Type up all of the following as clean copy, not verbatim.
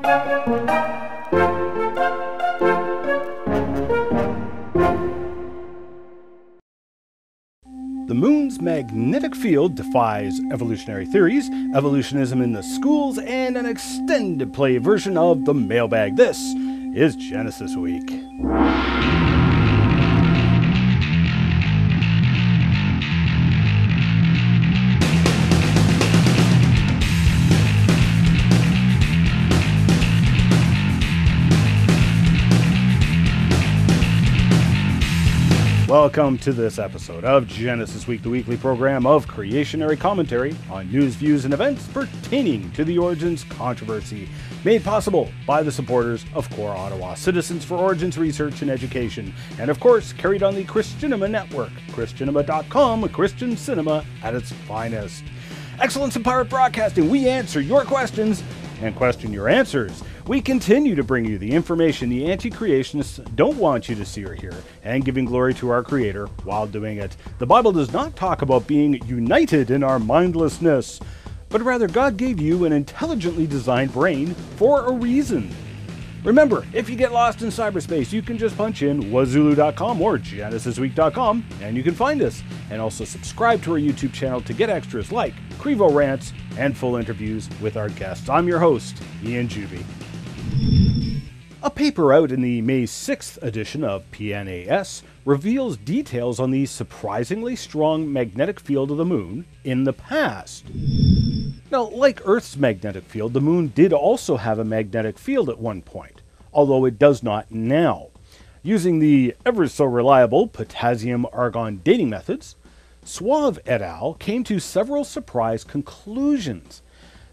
The moon's magnetic field defies evolutionary theories, evolutionism in the schools, and an extended play version of the mailbag. This is Genesis Week. Welcome to this episode of Genesis Week, the weekly program of creationary commentary on news, views, and events pertaining to the Origins controversy, made possible by the supporters of Core Ottawa, Citizens for Origins Research and Education, and of course carried on the Christianima Network, christianima.com, Christian cinema at its finest. Excellence in pirate broadcasting, we answer your questions and question your answers. We continue to bring you the information the anti-creationists don't want you to see or hear, and giving glory to our Creator while doing it. The Bible does not talk about being united in our mindlessness, but rather God gave you an intelligently designed brain for a reason. Remember, if you get lost in cyberspace, you can just punch in wazooloo.com or genesisweek.com and you can find us. And also subscribe to our YouTube channel to get extras like CrEvo rants and full interviews with our guests. I'm your host, Ian Juby. A paper out in the May 6th edition of PNAS reveals details on the surprisingly strong magnetic field of the moon in the past. Now, like Earth's magnetic field, the moon did also have a magnetic field at one point, although it does not now. Using the ever so reliable potassium-argon dating methods, Suavet et al. Came to several surprise conclusions.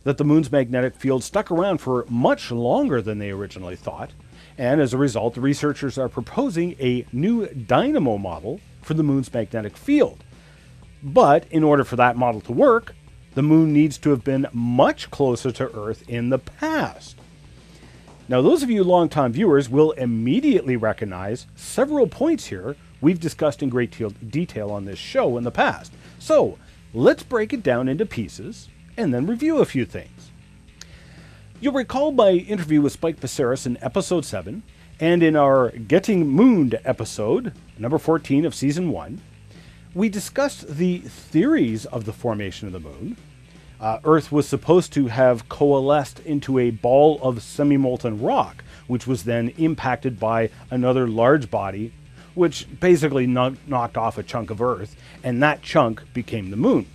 That the moon's magnetic field stuck around for much longer than they originally thought, and as a result, the researchers are proposing a new dynamo model for the moon's magnetic field. But in order for that model to work, the moon needs to have been much closer to Earth in the past. Now, those of you longtime viewers will immediately recognize several points here we've discussed in great detail on this show in the past. So, let's break it down into pieces and then review a few things. You'll recall my interview with Psarris in episode 7, and in our Getting Mooned episode, number 14 of season 1, we discussed the theories of the formation of the moon. Earth was supposed to have coalesced into a ball of semi-molten rock, which was then impacted by another large body, which basically knocked off a chunk of Earth, and that chunk became the moon.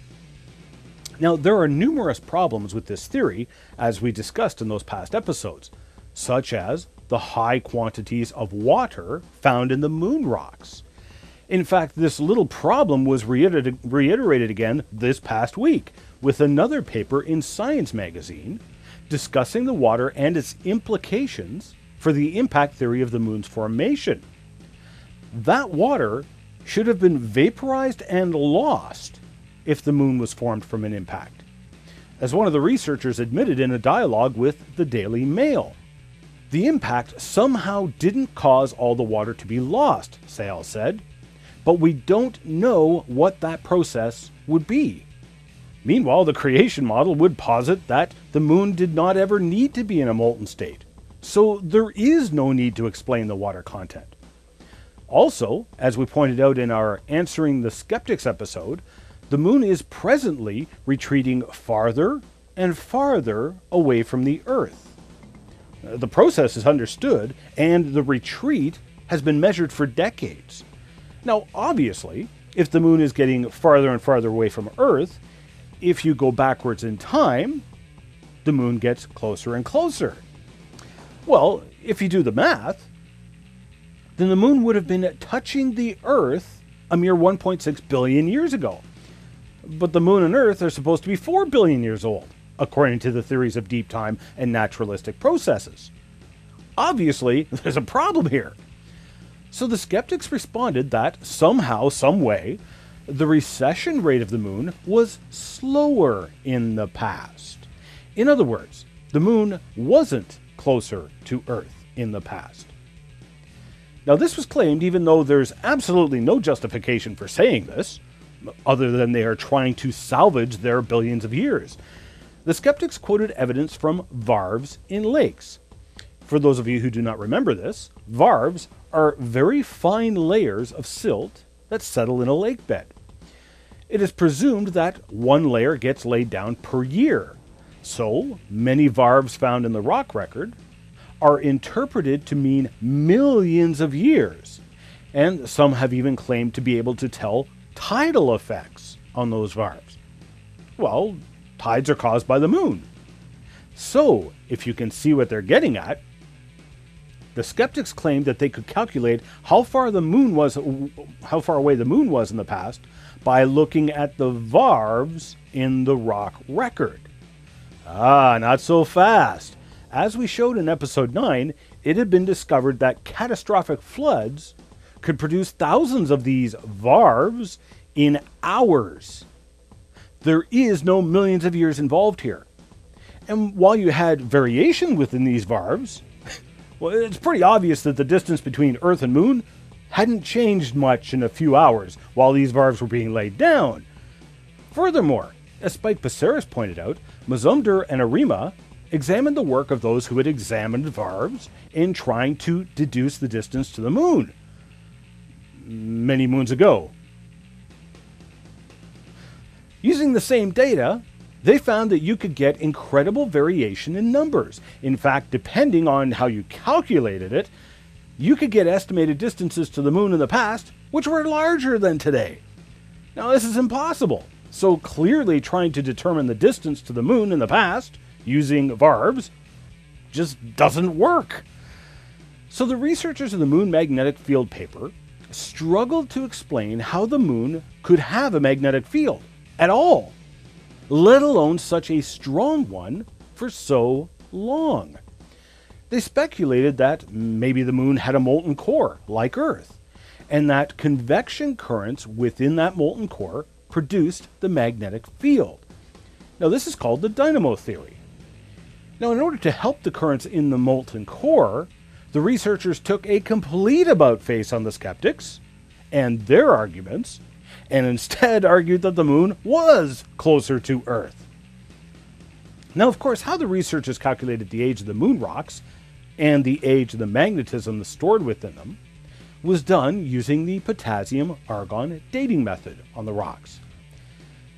Now, there are numerous problems with this theory, as we discussed in those past episodes, such as the high quantities of water found in the moon rocks. In fact, this little problem was reiterated again this past week with another paper in Science magazine discussing the water and its implications for the impact theory of the moon's formation. That water should have been vaporized and lost if the moon was formed from an impact, as one of the researchers admitted in a dialogue with the Daily Mail. The impact somehow didn't cause all the water to be lost, Sale said, but we don't know what that process would be. Meanwhile, the creation model would posit that the moon did not ever need to be in a molten state, so there is no need to explain the water content. Also, as we pointed out in our Answering the Skeptics episode, the moon is presently retreating farther and farther away from the Earth. The process is understood, and the retreat has been measured for decades. Now, obviously, if the moon is getting farther and farther away from Earth, if you go backwards in time, the moon gets closer and closer. Well, if you do the math, then the moon would have been touching the Earth a mere 1.6 billion years ago. But the moon and Earth are supposed to be 4 billion years old, according to the theories of deep time and naturalistic processes. Obviously, there's a problem here. So the skeptics responded that somehow, some way, the recession rate of the moon was slower in the past. In other words, the moon wasn't closer to Earth in the past. Now, this was claimed even though there's absolutely no justification for saying this, other than they are trying to salvage their billions of years. The skeptics quoted evidence from varves in lakes, For those of you who do not remember this, varves are very fine layers of silt that settle in a lake bed. It is presumed that one layer gets laid down per year, so many varves found in the rock record are interpreted to mean millions of years, and some have even claimed to be able to tell tidal effects on those varves. Well, tides are caused by the moon. So, if you can see what they're getting at, the skeptics claimed that they could calculate how far away the moon was in the past by looking at the varves in the rock record. Not so fast. As we showed in episode 9, it had been discovered that catastrophic floods could produce thousands of these varves in hours. There is no millions of years involved here. And while you had variation within these varves, well, it's pretty obvious that the distance between Earth and Moon hadn't changed much in a few hours while these varves were being laid down. Furthermore, as Spike Psarris pointed out, Mazumder and Arima examined the work of those who had examined varves in trying to deduce the distance to the Moon many moons ago. Using the same data, they found that you could get incredible variation in numbers. In fact, depending on how you calculated it, you could get estimated distances to the moon in the past which were larger than today. Now, this is impossible, so clearly trying to determine the distance to the moon in the past using varves just doesn't work. So the researchers of the Moon Magnetic Field paper struggled to explain how the moon could have a magnetic field at all, let alone such a strong one for so long. They speculated that maybe the moon had a molten core, like Earth, and that convection currents within that molten core produced the magnetic field. Now, this is called the dynamo theory. Now, in order to help the currents in the molten core, the researchers took a complete about-face on the skeptics and their arguments, and instead argued that the moon was closer to Earth. Now, of course, how the researchers calculated the age of the moon rocks and the age of the magnetism stored within them was done using the potassium-argon dating method on the rocks.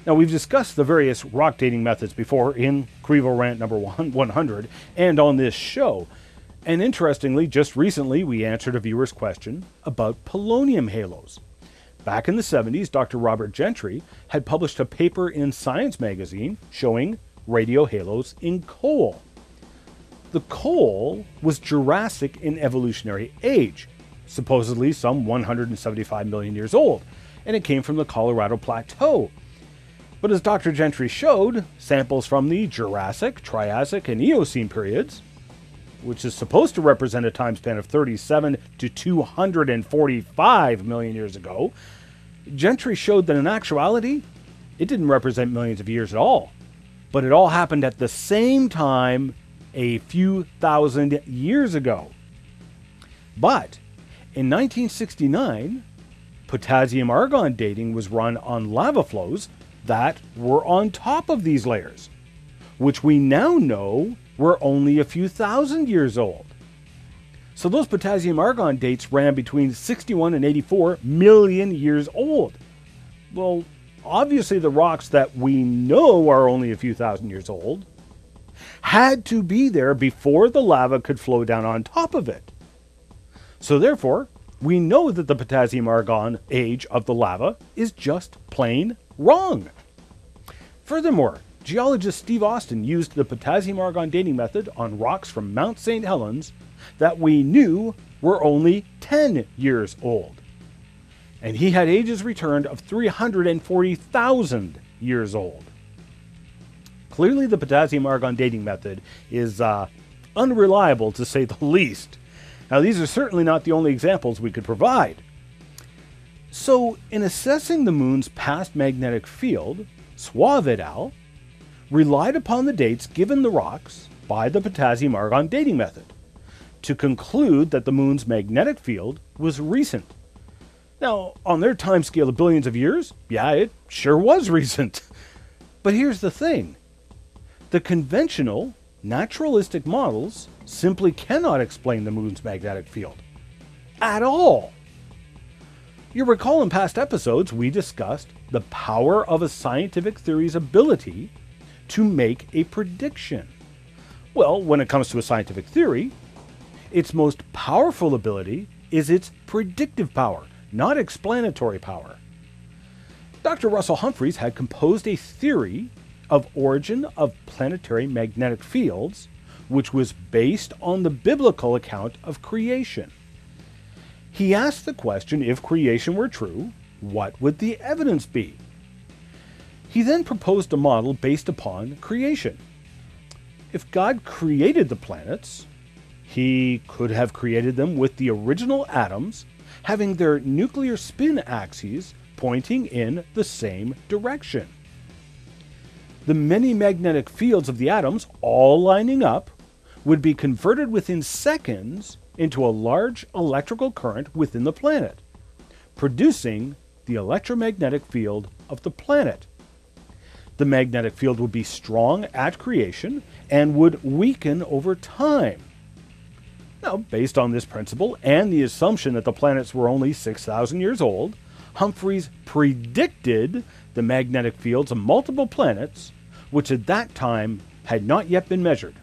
Now, we've discussed the various rock dating methods before in CrEvo Rant number 100 and on this show. And interestingly, just recently we answered a viewer's question about polonium halos. Back in the 70s, Dr. Robert Gentry had published a paper in Science magazine showing radio halos in coal. The coal was Jurassic in evolutionary age, supposedly some 175 million years old, and it came from the Colorado Plateau. But as Dr. Gentry showed, samples from the Jurassic, Triassic, and Eocene periods, which is supposed to represent a time span of 37 to 245 million years ago, Gentry showed that in actuality, it didn't represent millions of years at all, but it all happened at the same time a few thousand years ago. But in 1969, potassium-argon dating was run on lava flows that were on top of these layers, which we now know were only a few thousand years old. So those potassium-argon dates ran between 61 and 84 million years old. Well, obviously the rocks that we know are only a few thousand years old had to be there before the lava could flow down on top of it. So therefore, we know that the potassium-argon age of the lava is just plain wrong. Furthermore, geologist Steve Austin used the potassium-argon dating method on rocks from Mount St. Helens that we knew were only 10 years old. And he had ages returned of 340,000 years old. Clearly the potassium-argon dating method is unreliable, to say the least. Now, these are certainly not the only examples we could provide. So, in assessing the moon's past magnetic field, Suavet et al. Relied upon the dates given the rocks by the potassium-argon dating method to conclude that the moon's magnetic field was recent. Now, on their timescale of billions of years, yeah, it sure was recent. But here's the thing. The conventional, naturalistic models simply cannot explain the moon's magnetic field. At all. You recall in past episodes we discussed the power of a scientific theory's ability to make a prediction. Well, when it comes to a scientific theory, its most powerful ability is its predictive power, not explanatory power. Dr. Russell Humphreys had composed a theory of origin of planetary magnetic fields, which was based on the biblical account of creation. He asked the question, if creation were true, what would the evidence be? He then proposed a model based upon creation. If God created the planets, he could have created them with the original atoms having their nuclear spin axes pointing in the same direction. The many magnetic fields of the atoms, all lining up, would be converted within seconds into a large electrical current within the planet, producing the electromagnetic field of the planet. The magnetic field would be strong at creation and would weaken over time. Now, based on this principle and the assumption that the planets were only 6,000 years old, Humphreys predicted the magnetic fields of multiple planets, which at that time had not yet been measured.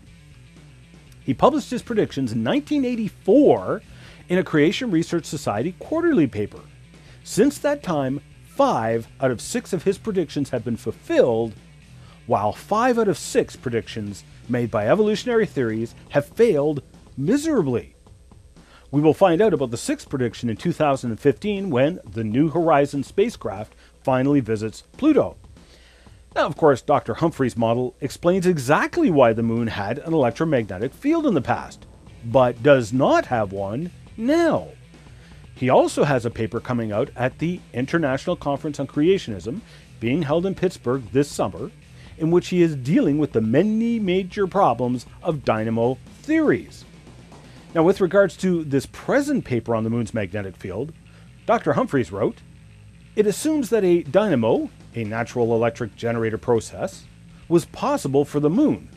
He published his predictions in 1984 in a Creation Research Society quarterly paper. Since that time, 5 out of 6 of his predictions have been fulfilled, while 5 out of 6 predictions made by evolutionary theories have failed miserably. We will find out about the 6th prediction in 2015 when the New Horizons spacecraft finally visits Pluto. Now, of course, Dr. Humphreys' model explains exactly why the moon had an electromagnetic field in the past, but does not have one now. He also has a paper coming out at the International Conference on Creationism, being held in Pittsburgh this summer, in which he is dealing with the many major problems of dynamo theories. Now, with regards to this present paper on the moon's magnetic field, Dr. Humphreys wrote, "It assumes that a dynamo, a natural electric generator process, was possible for the moon,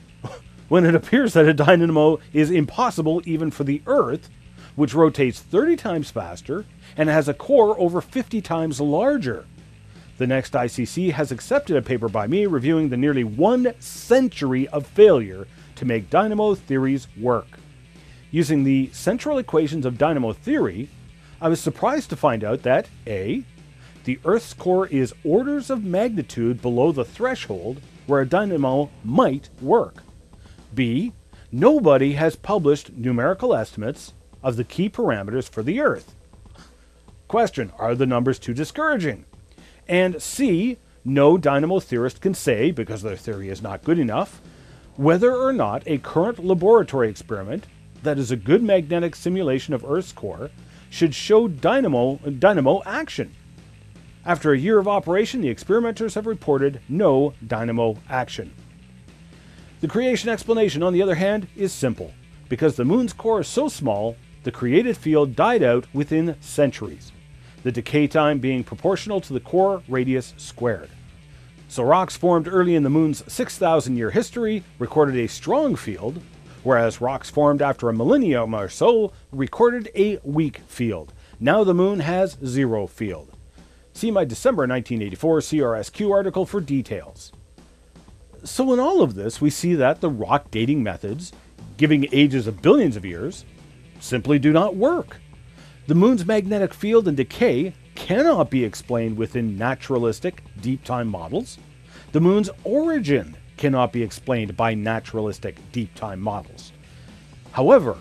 when it appears that a dynamo is impossible even for the Earth, which rotates 30 times faster and has a core over 50 times larger. The next ICC has accepted a paper by me reviewing the nearly 1 century of failure to make dynamo theories work. Using the central equations of dynamo theory, I was surprised to find out that A, the Earth's core is orders of magnitude below the threshold where a dynamo might work. B, nobody has published numerical estimates of the key parameters for the Earth. Question, are the numbers too discouraging? And C, no dynamo theorist can say, because their theory is not good enough, whether or not a current laboratory experiment that is a good magnetic simulation of Earth's core should show dynamo action. After a year of operation, the experimenters have reported no dynamo action. The creation explanation, on the other hand, is simple. Because the moon's core is so small, the created field died out within centuries, the decay time being proportional to the core radius squared. So rocks formed early in the moon's 6,000-year history recorded a strong field, whereas rocks formed after a millennium or so recorded a weak field. Now the moon has 0 field. See my December 1984 CRSQ article for details. So in all of this, we see that the rock dating methods, giving ages of billions of years, simply do not work. The moon's magnetic field and decay cannot be explained within naturalistic deep time models. The moon's origin cannot be explained by naturalistic deep time models. However,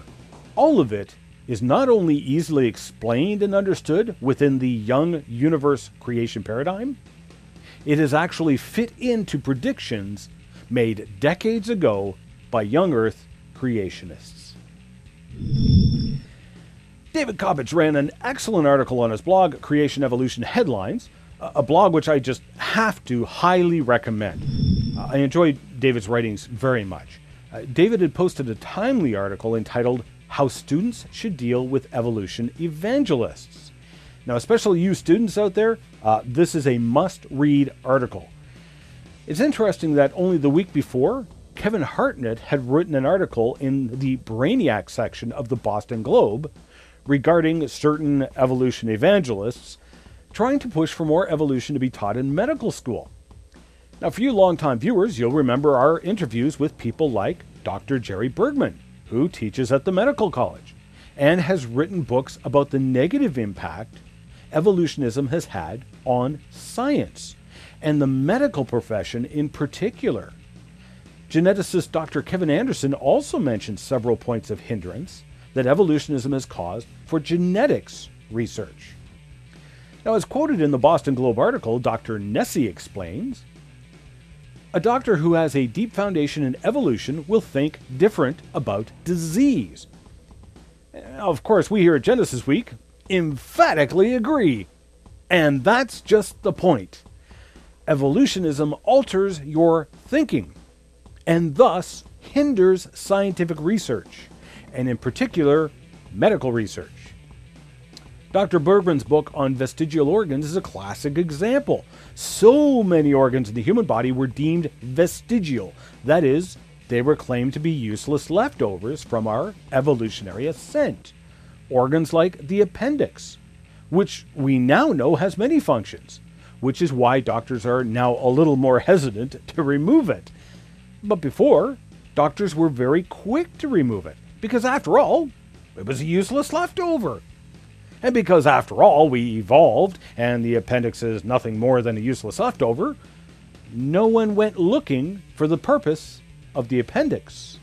all of it is not only easily explained and understood within the young universe creation paradigm, it is actually fit into predictions made decades ago by young Earth creationists. David Koppich ran an excellent article on his blog, Creation Evolution Headlines, a blog which I just have to highly recommend. I enjoyed David's writings very much. David had posted a timely article entitled How Students Should Deal with Evolution Evangelists. Now, especially you students out there, this is a must-read article. It's interesting that only the week before, Kevin Hartnett had written an article in the Brainiac section of the Boston Globe regarding certain evolution evangelists trying to push for more evolution to be taught in medical school. Now, for you longtime viewers, you'll remember our interviews with people like Dr. Jerry Bergman, who teaches at the medical college and has written books about the negative impact evolutionism has had on science and the medical profession in particular. Geneticist Dr. Kevin Anderson also mentioned several points of hindrance that evolutionism has caused for genetics research. Now, as quoted in the Boston Globe article, Dr. Nessie explains, "A doctor who has a deep foundation in evolution will think different about disease." Of course, we here at Genesis Week emphatically agree. And that's just the point. Evolutionism alters your thinking and thus hinders scientific research, and in particular, medical research. Dr. Bergman's book on vestigial organs is a classic example. So many organs in the human body were deemed vestigial. That is, they were claimed to be useless leftovers from our evolutionary ascent. Organs like the appendix, which we now know has many functions, which is why doctors are now a little more hesitant to remove it. But before, doctors were very quick to remove it, because after all, it was a useless leftover. And because after all, we evolved, and the appendix is nothing more than a useless leftover, no one went looking for the purpose of the appendix.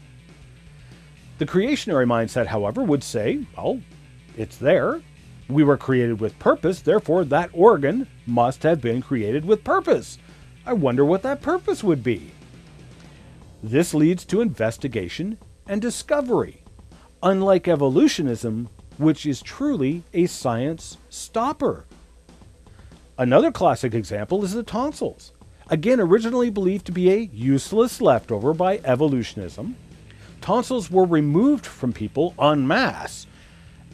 The creationary mindset, however, would say, well, it's there. We were created with purpose, therefore that organ must have been created with purpose. I wonder what that purpose would be. This leads to investigation and discovery, unlike evolutionism, which is truly a science stopper. Another classic example is the tonsils. Again, originally believed to be a useless leftover by evolutionism, tonsils were removed from people en masse.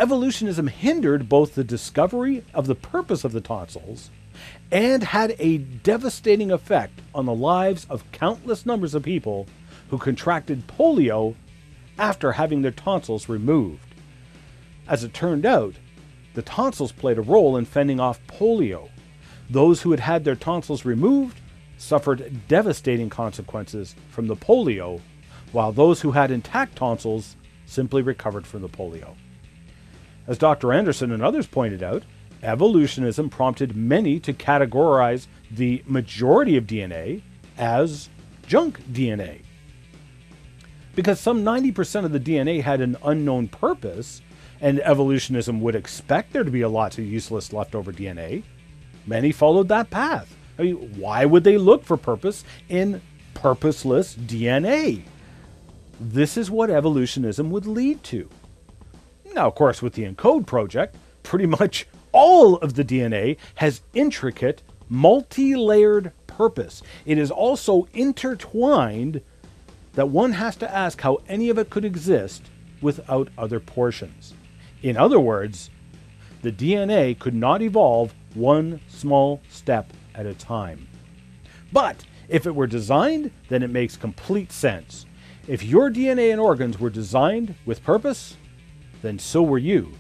Evolutionism hindered both the discovery of the purpose of the tonsils and had a devastating effect on the lives of countless numbers of people who contracted polio after having their tonsils removed. As it turned out, the tonsils played a role in fending off polio. Those who had had their tonsils removed suffered devastating consequences from the polio, while those who had intact tonsils simply recovered from the polio. As Dr. Anderson and others pointed out, evolutionism prompted many to categorize the majority of DNA as junk DNA. Because some 90% of the DNA had an unknown purpose, and evolutionism would expect there to be a lot of useless leftover DNA, many followed that path. I mean, why would they look for purpose in purposeless DNA? This is what evolutionism would lead to. Now, of course, with the ENCODE project, pretty much all of the DNA has intricate, multi-layered purpose. It is also intertwined that one has to ask how any of it could exist without other portions. In other words, the DNA could not evolve one small step at a time. But if it were designed, then it makes complete sense. If your DNA and organs were designed with purpose, then so were you.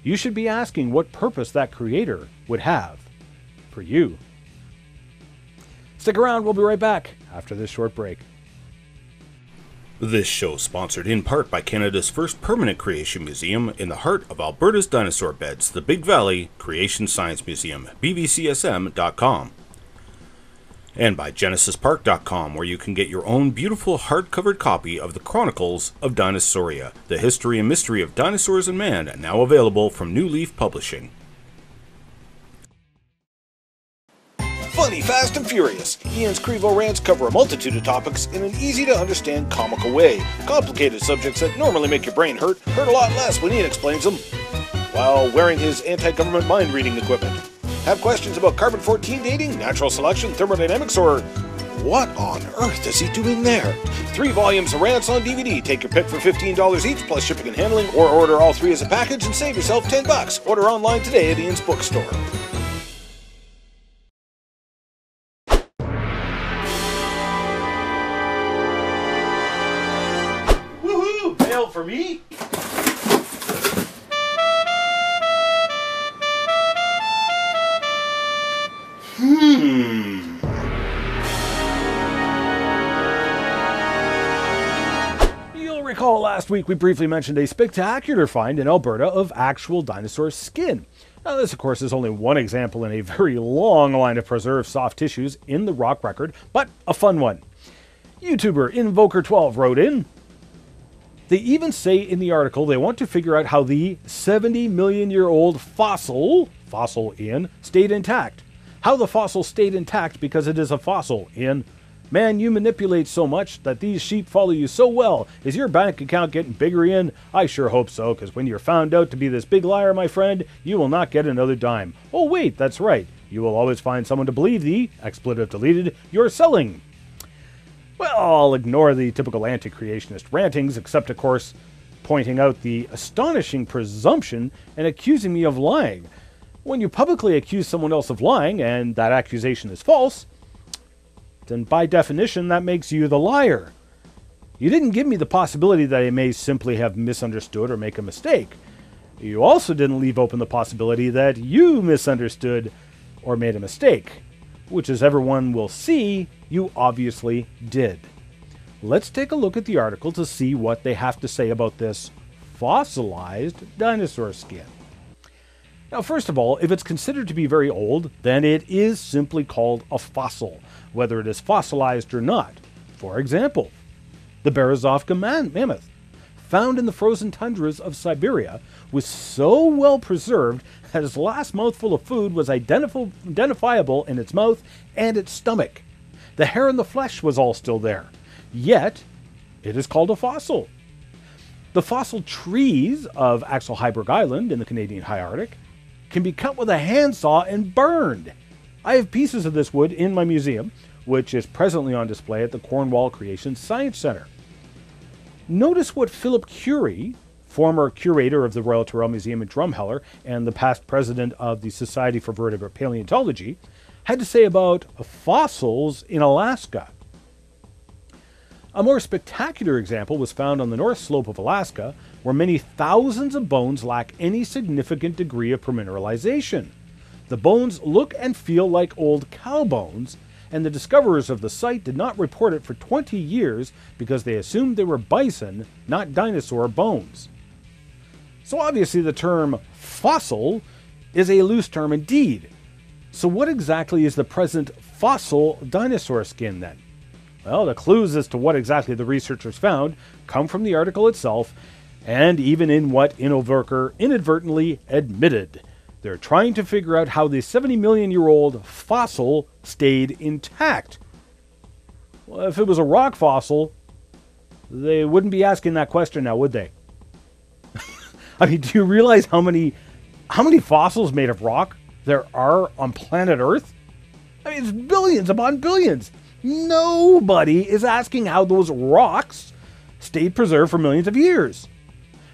You should be asking what purpose that creator would have for you. Stick around, we'll be right back after this short break. This show is sponsored in part by Canada's first permanent creation museum in the heart of Alberta's dinosaur beds, the Big Valley Creation Science Museum, bvcsm.com. And by genesispark.com, where you can get your own beautiful hardcovered copy of the Chronicles of Dinosauria, the history and mystery of dinosaurs and man, now available from New Leaf Publishing. Funny, fast, and furious. Ian's CrEvo rants cover a multitude of topics in an easy-to-understand comical way. Complicated subjects that normally make your brain hurt a lot less when Ian explains them, while wearing his anti-government mind-reading equipment. Have questions about carbon-14 dating, natural selection, thermodynamics, or what on earth is he doing there? 3 volumes of rants on DVD. Take your pick for $15 each, plus shipping and handling, or order all 3 as a package and save yourself $10. Order online today at Ian's bookstore. Last week we briefly mentioned a spectacular find in Alberta of actual dinosaur skin. Now this of course is only one example in a very long line of preserved soft tissues in the rock record, but a fun one. YouTuber Invoker12 wrote in, they even say in the article they want to figure out how the 70 million year old fossil stayed intact. How the fossil stayed intact because it is a fossil in. Man, you manipulate so much that these sheep follow you so well. Is your bank account getting bigger, Ian? I sure hope so, because when you're found out to be this big liar, my friend, you will not get another dime. Oh wait, that's right. You will always find someone to believe the, expletive deleted, you're selling. Well, I'll ignore the typical anti-creationist rantings, except of course pointing out the astonishing presumption and accusing me of lying. When you publicly accuse someone else of lying, and that accusation is false, then by definition that makes you the liar. You didn't give me the possibility that I may simply have misunderstood or make a mistake. You also didn't leave open the possibility that you misunderstood or made a mistake, which as everyone will see, you obviously did. Let's take a look at the article to see what they have to say about this fossilized dinosaur skin. Now, first of all, if it's considered to be very old, then it is simply called a fossil, whether it is fossilized or not. For example, the Berezovka mammoth, found in the frozen tundras of Siberia, was so well preserved that its last mouthful of food was identifiable in its mouth and its stomach. The hair and the flesh was all still there, yet it is called a fossil. The fossil trees of Axel Heiberg Island in the Canadian High Arctic can be cut with a handsaw and burned. I have pieces of this wood in my museum, which is presently on display at the Cornwall Creation Science Centre. Notice what Philip Curie, former curator of the Royal Tyrrell Museum in Drumheller and the past president of the Society for Vertebrate Paleontology, had to say about fossils in Alaska. A more spectacular example was found on the north slope of Alaska, where many thousands of bones lack any significant degree of permineralization. The bones look and feel like old cow bones, and the discoverers of the site did not report it for 20 years because they assumed they were bison, not dinosaur bones. So obviously the term fossil is a loose term indeed. So what exactly is the present fossil dinosaur skin then? Well, the clues as to what exactly the researchers found come from the article itself, and even in what Invoker inadvertently admitted. They're trying to figure out how the 70 million year old fossil stayed intact. Well, if it was a rock fossil, they wouldn't be asking that question now, would they? I mean, do you realize how many fossils made of rock there are on planet Earth? I mean, it's billions upon billions. Nobody is asking how those rocks stayed preserved for millions of years.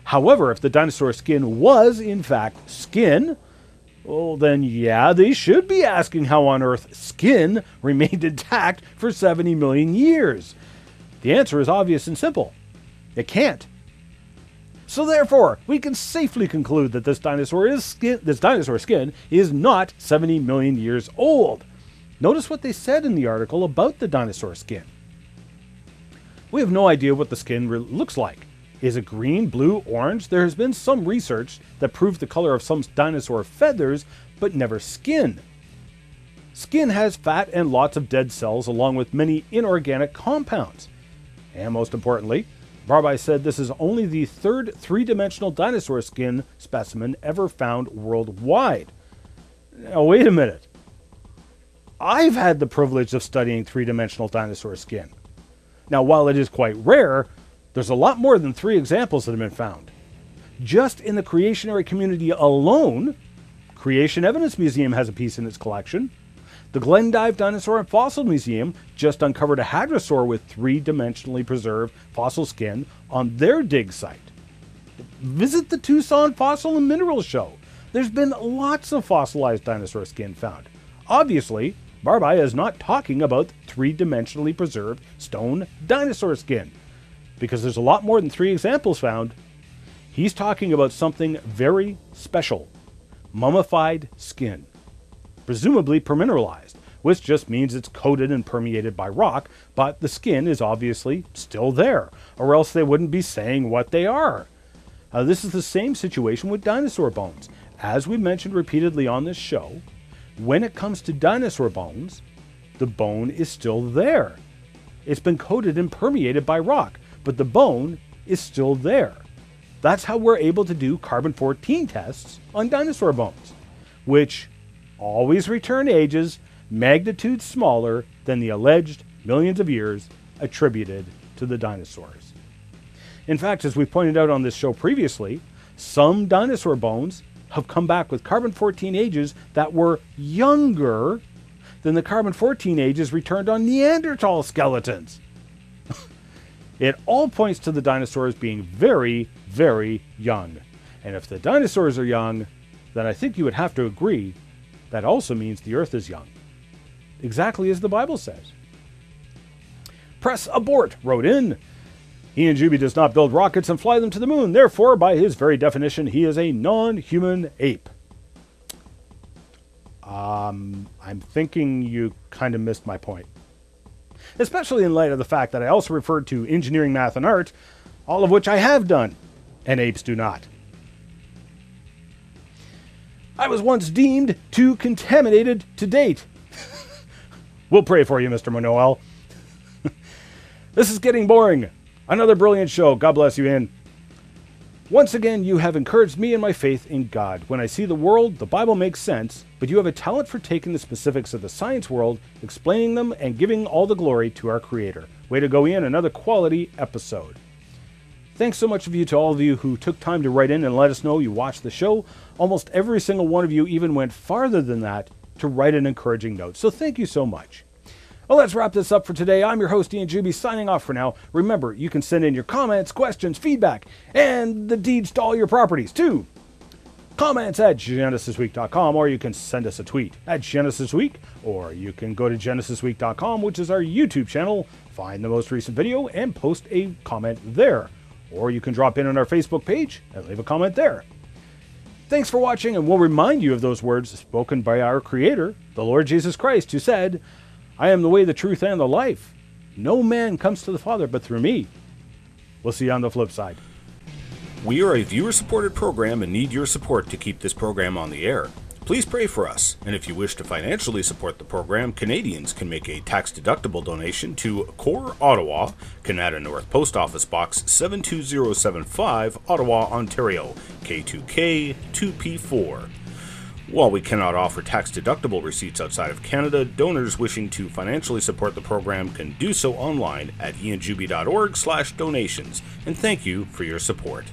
However, if the dinosaur skin was, in fact, skin, well, then yeah, they should be asking how on Earth skin remained intact for 70 million years. The answer is obvious and simple. It can't. So therefore, we can safely conclude that this dinosaur skin is not 70 million years old. Notice what they said in the article about the dinosaur skin. We have no idea what the skin looks like. Is it green, blue, orange? There has been some research that proved the color of some dinosaur feathers, but never skin. Skin has fat and lots of dead cells along with many inorganic compounds. And most importantly, Barbai said this is only the third three-dimensional dinosaur skin specimen ever found worldwide. Now wait a minute. I've had the privilege of studying three-dimensional dinosaur skin. Now, while it is quite rare, there's a lot more than 3 examples that have been found. Just in the creationary community alone, Creation Evidence Museum has a piece in its collection. The Glendive Dinosaur and Fossil Museum just uncovered a hadrosaur with 3-dimensionally preserved fossil skin on their dig site. Visit the Tucson Fossil and Mineral Show. There's been lots of fossilized dinosaur skin found. Obviously, Barbai is not talking about 3-dimensionally preserved stone dinosaur skin, because there's a lot more than 3 examples found. He's talking about something very special. Mummified skin, presumably permineralized, which just means it's coated and permeated by rock, but the skin is obviously still there, or else they wouldn't be saying what they are. This is the same situation with dinosaur bones. As we mentioned repeatedly on this show, when it comes to dinosaur bones, the bone is still there. It's been coated and permeated by rock, but the bone is still there. That's how we're able to do carbon-14 tests on dinosaur bones, which always return ages magnitudes smaller than the alleged millions of years attributed to the dinosaurs. In fact, as we pointed out on this show previously, some dinosaur bones have come back with carbon-14 ages that were younger than the carbon-14 ages returned on Neanderthal skeletons. It all points to the dinosaurs being very, very young. And if the dinosaurs are young, then I think you would have to agree that also means the Earth is young. Exactly as the Bible says. Press Abort wrote in, Ian Juby does not build rockets and fly them to the moon. Therefore, by his very definition, he is a non-human ape. I'm thinking you kind of missed my point. Especially in light of the fact that I also referred to engineering, math, and art, all of which I have done, and apes do not. I was once deemed too contaminated to date. We'll pray for you, Mr. Manoel. This is getting boring. Another brilliant show. God bless you, Ian. Once again, you have encouraged me in my faith in God. When I see the world, the Bible makes sense, but you have a talent for taking the specifics of the science world, explaining them, and giving all the glory to our Creator. Way to go, Ian. Another quality episode. Thanks so much to all of you who took time to write in and let us know you watched the show. Almost every single one of you even went farther than that to write an encouraging note. So thank you so much. Well, let's wrap this up for today. I'm your host, Ian Juby, signing off for now. Remember, you can send in your comments, questions, feedback, and the deeds to all your properties to comments@genesisweek.com, or you can send us a tweet at GenesisWeek, or you can go to genesisweek.com, which is our YouTube channel, find the most recent video, and post a comment there. Or you can drop in on our Facebook page and leave a comment there. Thanks for watching, and we'll remind you of those words spoken by our Creator, the Lord Jesus Christ, who said, I am the way, the truth, and the life. No man comes to the Father but through me. We'll see you on the flip side. We are a viewer-supported program and need your support to keep this program on the air. Please pray for us, and if you wish to financially support the program, Canadians can make a tax-deductible donation to Core Ottawa, Canada North Post Office Box 72075, Ottawa, Ontario, K2K 2P4. While we cannot offer tax-deductible receipts outside of Canada, donors wishing to financially support the program can do so online at ianjuby.org/donations, and thank you for your support.